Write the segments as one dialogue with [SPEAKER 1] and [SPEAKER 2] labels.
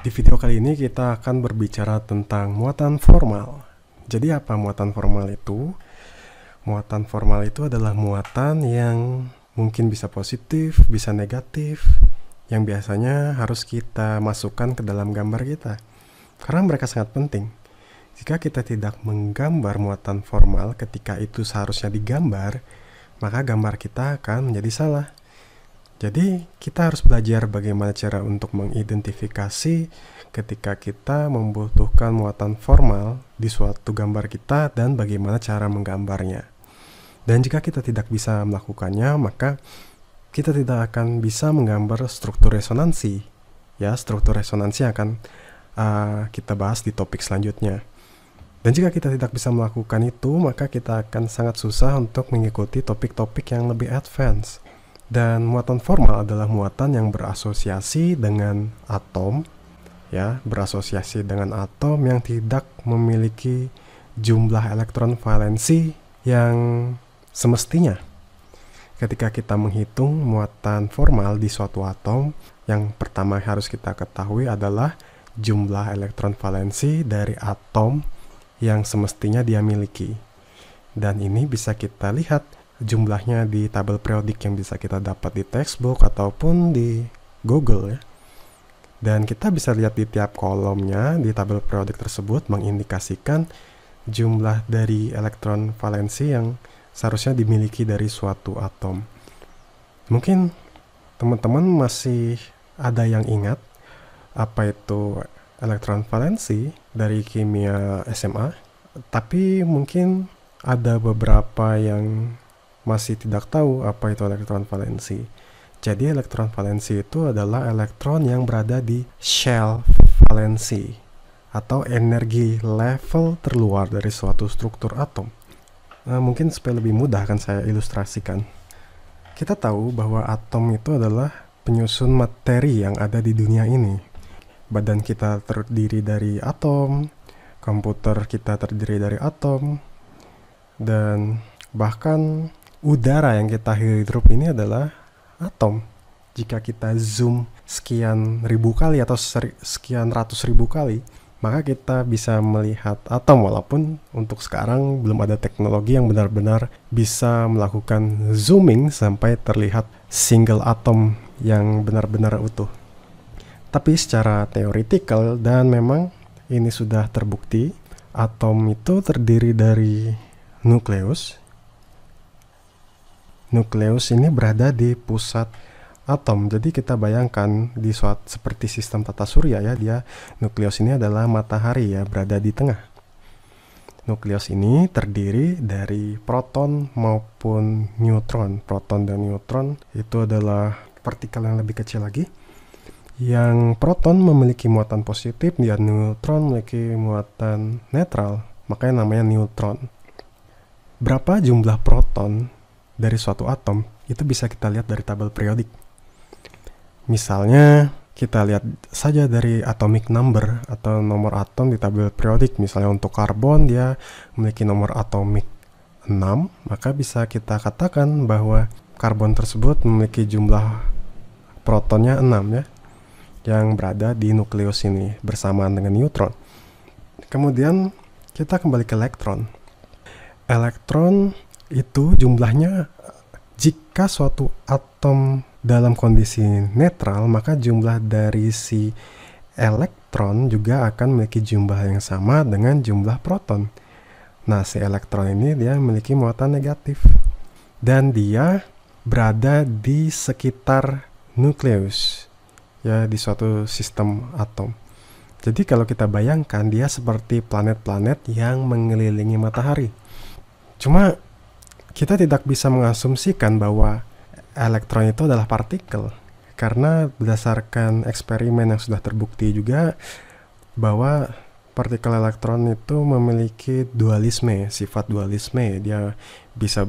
[SPEAKER 1] Di video kali ini kita akan berbicara tentang muatan formal. Jadi apa muatan formal itu? Muatan formal itu adalah muatan yang mungkin bisa positif, bisa negatif, yang biasanya harus kita masukkan ke dalam gambar kita. Karena mereka sangat penting. Jika kita tidak menggambar muatan formal ketika itu seharusnya digambar, maka gambar kita akan menjadi salah. Jadi kita harus belajar bagaimana cara untuk mengidentifikasi ketika kita membutuhkan muatan formal di suatu gambar kita dan bagaimana cara menggambarnya. Dan jika kita tidak bisa melakukannya, maka kita tidak akan bisa menggambar struktur resonansi. Ya, struktur resonansi akan kita bahas di topik selanjutnya. Dan jika kita tidak bisa melakukan itu, maka kita akan sangat susah untuk mengikuti topik-topik yang lebih advance. Dan muatan formal adalah muatan yang berasosiasi dengan atom, ya, berasosiasi dengan atom yang tidak memiliki jumlah elektron valensi yang semestinya. Ketika kita menghitung muatan formal di suatu atom, yang pertama harus kita ketahui adalah jumlah elektron valensi dari atom yang semestinya dia miliki. Dan ini bisa kita lihat jumlahnya di tabel periodik yang bisa kita dapat di textbook ataupun di Google ya. Dan kita bisa lihat di tiap kolomnya di tabel periodik tersebut mengindikasikan jumlah dari elektron valensi yang seharusnya dimiliki dari suatu atom. Mungkin teman-teman masih ada yang ingat apa itu elektron valensi dari kimia SMA, tapi mungkin ada beberapa yang masih tidak tahu apa itu elektron valensi. Jadi elektron valensi itu adalah elektron yang berada di shell valensi atau energi level terluar dari suatu struktur atom. Mungkin supaya lebih mudah akan saya ilustrasikan. Kita tahu bahwa atom itu adalah penyusun materi yang ada di dunia ini. Badan kita terdiri dari atom, komputer kita terdiri dari atom, dan bahkan udara yang kita hirup ini adalah atom. Jika kita zoom sekian ribu kali atau sekian ratus ribu kali, maka kita bisa melihat atom, walaupun untuk sekarang belum ada teknologi yang benar-benar bisa melakukan zooming sampai terlihat single atom yang benar-benar utuh. Tapi secara teoretikal dan memang ini sudah terbukti, atom itu terdiri dari nukleus. Nukleus ini berada di pusat atom. Jadi kita bayangkan di suatu seperti sistem tata surya ya, nukleus ini adalah matahari ya, berada di tengah. Nukleus ini terdiri dari proton maupun neutron. Proton dan neutron itu adalah partikel yang lebih kecil lagi. Yang proton memiliki muatan positif dan neutron memiliki muatan netral, makanya namanya neutron. Berapa jumlah proton dari suatu atom itu bisa kita lihat dari tabel periodik. Misalnya kita lihat saja dari atomic number atau nomor atom di tabel periodik. Misalnya untuk karbon dia memiliki nomor atomik 6, maka bisa kita katakan bahwa karbon tersebut memiliki jumlah protonnya 6 ya, yang berada di nukleus ini bersamaan dengan neutron. Kemudian kita kembali ke elektron. Elektron itu jumlahnya, jika suatu atom dalam kondisi netral, maka jumlah dari si elektron juga akan memiliki jumlah yang sama dengan jumlah proton. Nah, si elektron ini dia memiliki muatan negatif dan dia berada di sekitar nukleus ya, di suatu sistem atom. Jadi kalau kita bayangkan dia seperti planet-planet yang mengelilingi matahari. Cuma kita tidak bisa mengasumsikan bahwa elektron itu adalah partikel, karena berdasarkan eksperimen yang sudah terbukti juga bahwa partikel elektron itu memiliki dualisme, sifat dualisme. Dia bisa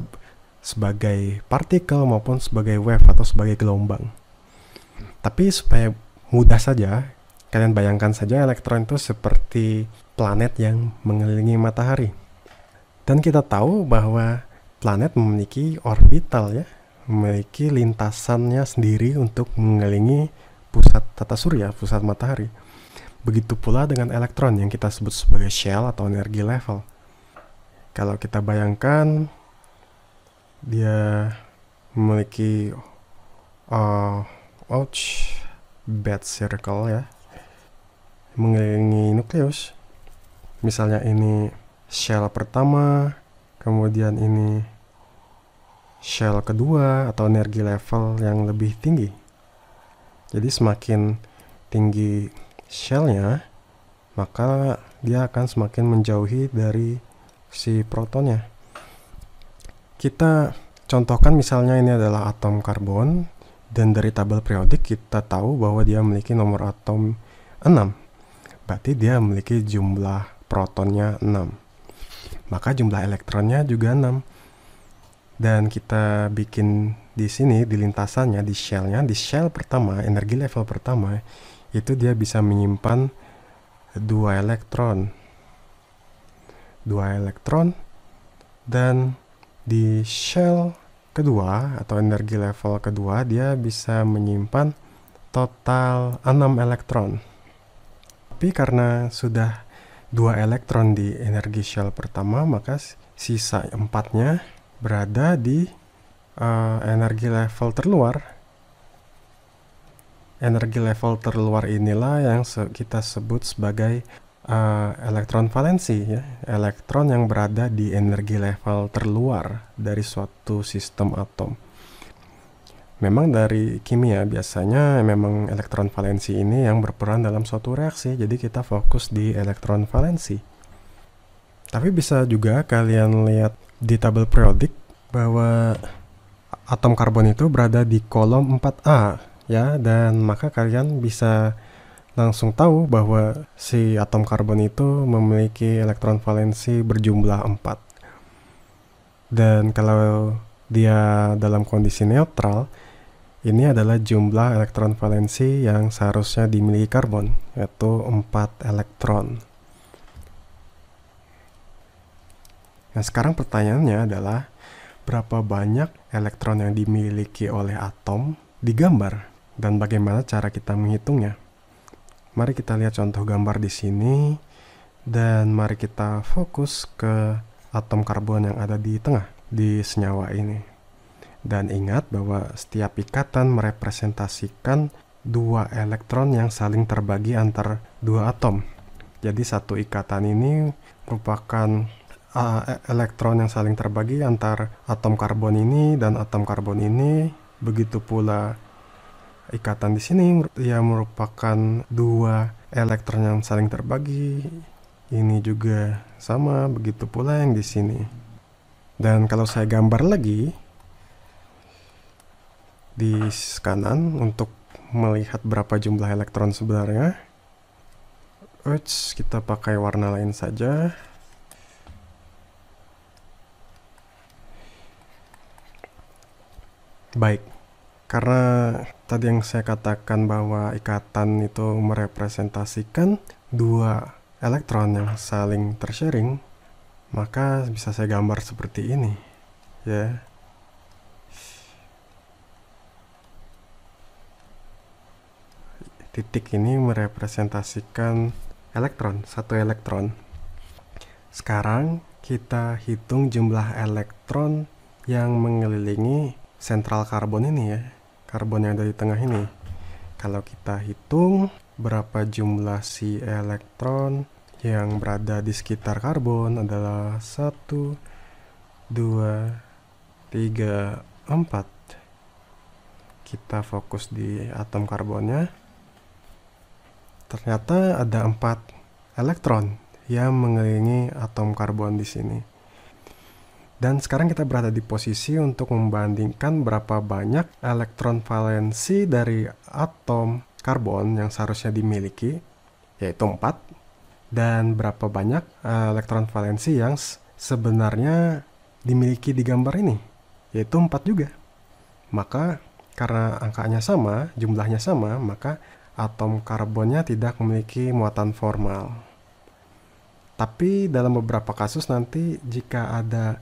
[SPEAKER 1] sebagai partikel maupun sebagai wave atau sebagai gelombang. Tapi supaya mudah saja, kalian bayangkan saja elektron itu seperti planet yang mengelilingi matahari. Dan kita tahu bahwa planet memiliki orbital ya, memiliki lintasannya sendiri untuk mengelilingi pusat tata surya, pusat matahari. Begitu pula dengan elektron yang kita sebut sebagai shell atau energi level. Kalau kita bayangkan dia memiliki bed circle ya, mengelilingi nukleus. Misalnya ini shell pertama, kemudian ini shell kedua atau energi level yang lebih tinggi. Jadi semakin tinggi shellnya, maka dia akan semakin menjauhi dari si protonnya. Kita contohkan misalnya ini adalah atom karbon, dan dari tabel periodik kita tahu bahwa dia memiliki nomor atom 6. Berarti dia memiliki jumlah protonnya 6. Maka jumlah elektronnya juga 6. Dan kita bikin di sini, di lintasannya, di shellnya, di shell pertama, energi level pertama, itu dia bisa menyimpan 2 elektron. 2 elektron. Dan di shell kedua atau energi level kedua, dia bisa menyimpan total 6 elektron. Tapi karena sudah 2 elektron di energi shell pertama, maka sisa 4-nya berada di energi level terluar. Energi level terluar inilah yang kita sebut sebagai elektron valensi ya. Elektron yang berada di energi level terluar dari suatu sistem atom. Memang dari kimia biasanya memang elektron valensi ini yang berperan dalam suatu reaksi, jadi kita fokus di elektron valensi. Tapi bisa juga kalian lihat di tabel periodik bahwa atom karbon itu berada di kolom 4A ya, dan maka kalian bisa langsung tahu bahwa si atom karbon itu memiliki elektron valensi berjumlah 4. Dan kalau dia dalam kondisi neutral, ini adalah jumlah elektron valensi yang seharusnya dimiliki karbon, yaitu 4 elektron. Nah, sekarang pertanyaannya adalah berapa banyak elektron yang dimiliki oleh atom digambar dan bagaimana cara kita menghitungnya. Mari kita lihat contoh gambar di sini dan mari kita fokus ke atom karbon yang ada di tengah di senyawa ini. Dan ingat bahwa setiap ikatan merepresentasikan 2 elektron yang saling terbagi antar 2 atom. Jadi satu ikatan ini merupakan elektron yang saling terbagi antar atom karbon ini dan atom karbon ini. Begitu pula ikatan di sini ya merupakan 2 elektron yang saling terbagi. Ini juga sama, begitu pula yang di sini. Dan kalau saya gambar lagi di kanan untuk melihat berapa jumlah elektron sebenarnya, kita pakai warna lain saja. Baik, karena tadi yang saya katakan bahwa ikatan itu merepresentasikan 2 elektron yang saling tersharing, maka bisa saya gambar seperti ini ya. Titik ini merepresentasikan elektron, 1 elektron. Sekarang kita hitung jumlah elektron yang mengelilingi sentral karbon ini ya, karbon yang ada di tengah ini. Kalau kita hitung berapa jumlah si elektron yang berada di sekitar karbon adalah 1, 2, 3, 4. Kita fokus di atom karbonnya. Ternyata ada 4 elektron yang mengelilingi atom karbon di sini. Dan sekarang kita berada di posisi untuk membandingkan berapa banyak elektron valensi dari atom karbon yang seharusnya dimiliki, yaitu 4, dan berapa banyak elektron valensi yang sebenarnya dimiliki di gambar ini, yaitu 4 juga. Maka karena angkanya sama, jumlahnya sama, maka atom karbonnya tidak memiliki muatan formal. Tapi dalam beberapa kasus nanti jika ada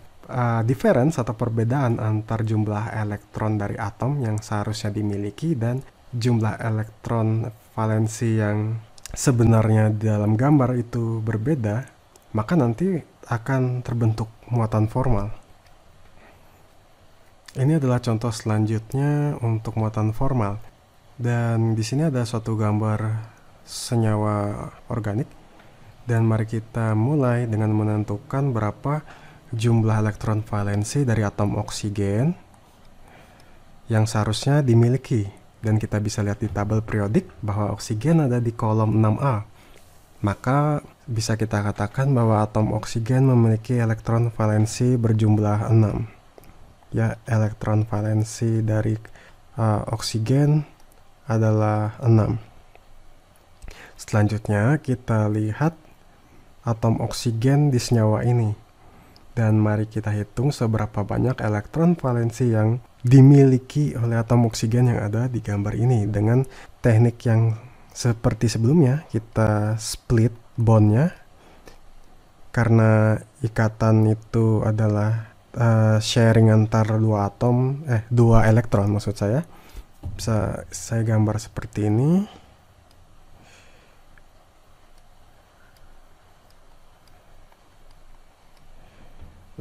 [SPEAKER 1] difference atau perbedaan antar jumlah elektron dari atom yang seharusnya dimiliki dan jumlah elektron valensi yang sebenarnya dalam gambar itu berbeda, maka nanti akan terbentuk muatan formal. Ini adalah contoh selanjutnya untuk muatan formal. Dan di sini ada suatu gambar senyawa organik. Dan mari kita mulai dengan menentukan berapa jumlah elektron valensi dari atom oksigen yang seharusnya dimiliki. Dan kita bisa lihat di tabel periodik bahwa oksigen ada di kolom 6A. Maka bisa kita katakan bahwa atom oksigen memiliki elektron valensi berjumlah 6. Ya, elektron valensi dari oksigen adalah 6. Selanjutnya kita lihat atom oksigen di senyawa ini. Dan mari kita hitung seberapa banyak elektron valensi yang dimiliki oleh atom oksigen yang ada di gambar ini. Dengan teknik yang seperti sebelumnya, kita split bondnya. Karena ikatan itu adalah sharing antar dua elektron maksud saya. Bisa saya gambar seperti ini.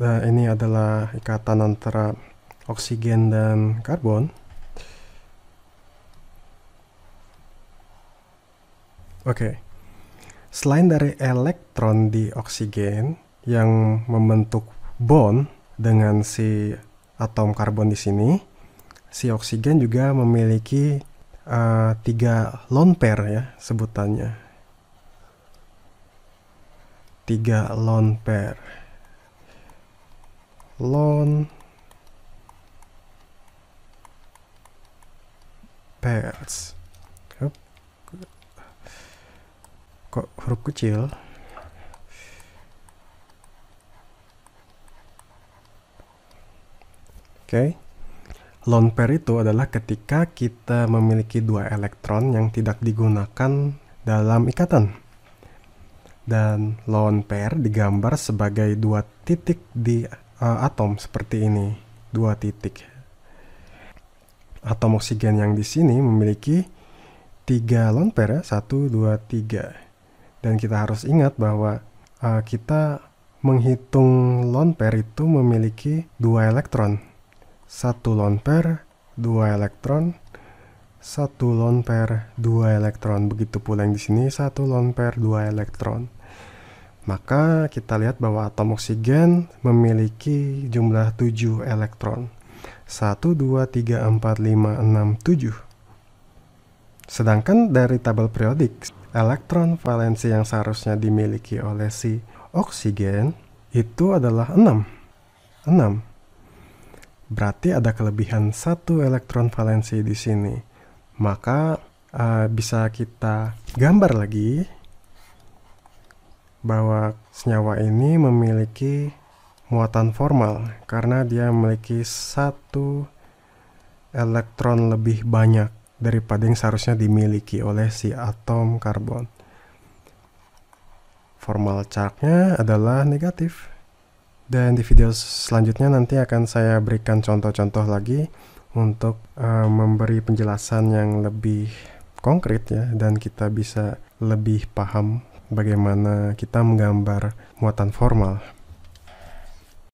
[SPEAKER 1] Nah, ini adalah ikatan antara oksigen dan karbon. Oke. Selain dari elektron di oksigen yang membentuk bond dengan si atom karbon di sini, si oksigen juga memiliki 3 lone pair ya sebutannya. 3 lone pair. Lone pairs. Kok huruf kecil? Oke. Lone pair itu adalah ketika kita memiliki 2 elektron yang tidak digunakan dalam ikatan. Dan lone pair digambar sebagai 2 titik di atom seperti ini. 2 titik. Atom oksigen yang di sini memiliki 3 lone pair ya, 1, 2, 3. Dan kita harus ingat bahwa kita menghitung lone pair itu memiliki 2 elektron. 1 lone pair, 2 elektron, 1 lone pair, 2 elektron. Begitu pula yang di sini 1 lone pair, 2 elektron. Maka kita lihat bahwa atom oksigen memiliki jumlah 7 elektron. 1, 2, 3, 4, 5, 6, 7. Sedangkan dari tabel periodik, elektron valensi yang seharusnya dimiliki oleh si oksigen itu adalah 6. 6. Berarti ada kelebihan 1 elektron valensi di sini. Maka bisa kita gambar lagi bahwa senyawa ini memiliki muatan formal karena dia memiliki 1 elektron lebih banyak daripada yang seharusnya dimiliki oleh si atom karbon. Formal charge-nya adalah negatif. Dan di video selanjutnya nanti akan saya berikan contoh-contoh lagi untuk memberi penjelasan yang lebih konkret ya, dan kita bisa lebih paham bagaimana kita menggambar muatan formal.